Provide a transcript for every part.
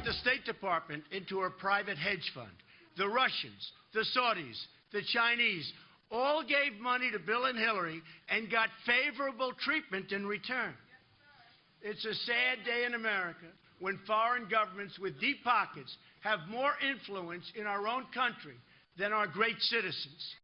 the State Department into a private hedge fund. The Russians, the Saudis, the Chinese all gave money to Bill and Hillary and got favorable treatment in return. It's a sad day in America when foreign governments with deep pockets have more influence in our own country than our great citizens.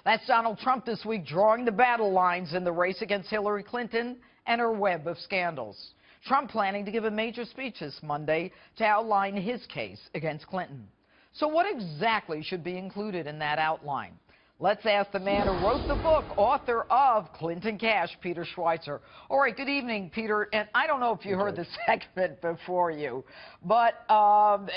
That's Donald Trump this week drawing the battle lines in the race against Hillary Clinton and her web of scandals. Trump planning to give a major speech this Monday to outline his case against Clinton. So what exactly should be included in that outline? Let's ask the man who wrote the book, author of Clinton Cash, Peter Schweizer. All right, good evening, Peter. And I don't know if you heard the segment before you, but,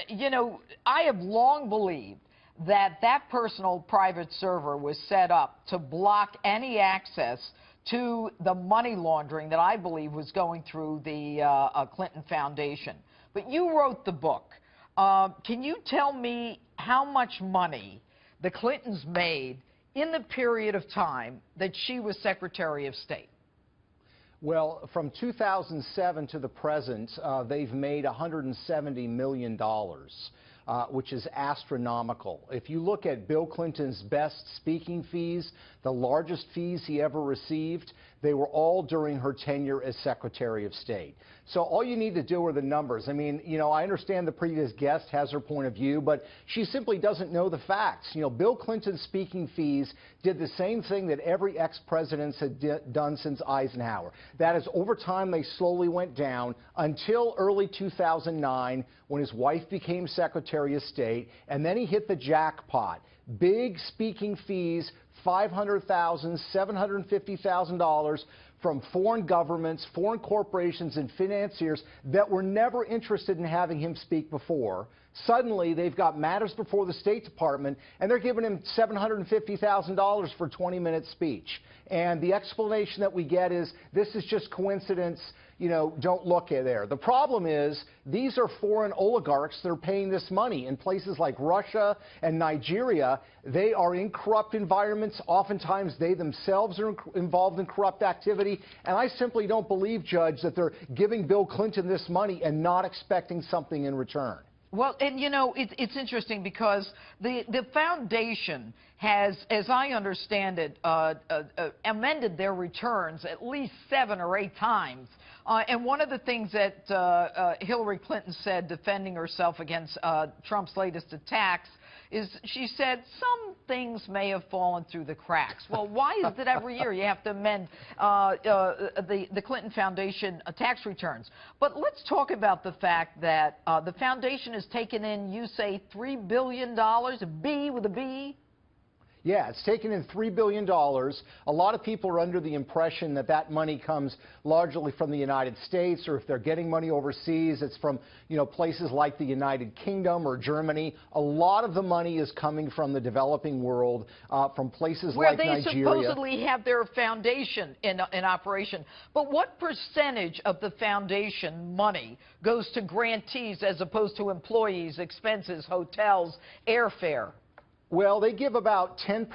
you know, I have long believed that that personal private server was set up to block any access to the money laundering that I believe was going through the Clinton Foundation. But you wrote the book. Can you tell me how much money the Clintons made in the period of time that she was Secretary of State? Well, from 2007 to the present, they've made $170 million, which is astronomical. If you look at Bill Clinton's best speaking fees, the largest fees he ever received, they were all during her tenure as Secretary of State. So all you need to do are the numbers. I mean, you know, I understand the previous guest has her point of view, but she simply doesn't know the facts. You know, Bill Clinton's speaking fees did the same thing that every ex-president had done since Eisenhower. That is, over time, they slowly went down until early 2009 when his wife became Secretary of State, and then he hit the jackpot. Big speaking fees, $500,000, $750,000 from foreign governments, foreign corporations, and financiers that were never interested in having him speak before. Suddenly, they've got matters before the State Department, and they're giving him $750,000 for a 20-minute speech. And the explanation that we get is, this is just coincidence, you know, don't look at there. The problem is, these are foreign oligarchs that are paying this money. In places like Russia and Nigeria, they are in corrupt environments. Oftentimes, they themselves are involved in corrupt activity. And I simply don't believe, Judge, that they're giving Bill Clinton this money and not expecting something in return. Well, and you know, it's interesting because the foundation has, as I understand it, amended their returns at least 7 or 8 times. And one of the things that Hillary Clinton said, defending herself against Trump's latest attacks, is she said some things may have fallen through the cracks. Well, why is it every year you have to amend the Clinton Foundation tax returns? But let's talk about the fact that the foundation has taken in, you say, $3 billion, a B with a B? Yeah, it's taken in $3 billion. A lot of people are under the impression that that money comes largely from the United States, or if they're getting money overseas, it's from, you know, places like the United Kingdom or Germany. A lot of the money is coming from the developing world, from places like Nigeria. Where they supposedly have their foundation in operation. But what percentage of the foundation money goes to grantees as opposed to employees, expenses, hotels, airfare? Well, they give about 10%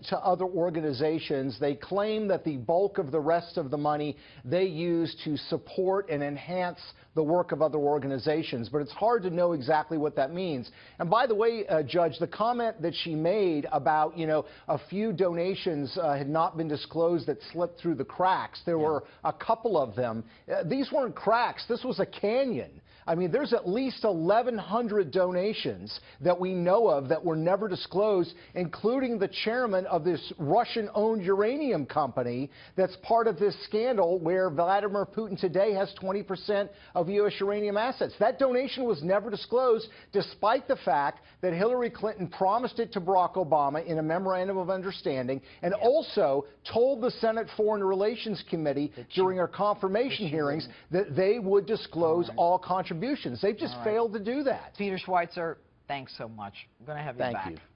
to other organizations. They claim that the bulk of the rest of the money they use to support and enhance the work of other organizations. But it's hard to know exactly what that means. And by the way, Judge, the comment that she made about, you know, a few donations had not been disclosed that slipped through the cracks. There were a couple of them. These weren't cracks. This was a canyon. I mean, there's at least 1,100 donations that we know of that were never disclosed, including the chairman of this Russian-owned uranium company that's part of this scandal where Vladimir Putin today has 20% of U.S. uranium assets. That donation was never disclosed, despite the fact that Hillary Clinton promised it to Barack Obama in a memorandum of understanding, and also told the Senate Foreign Relations Committee during our confirmation hearings that they would disclose all contributions. They've just failed to do that. Peter Schweizer, thanks so much. I'm going to have you back. Thank you.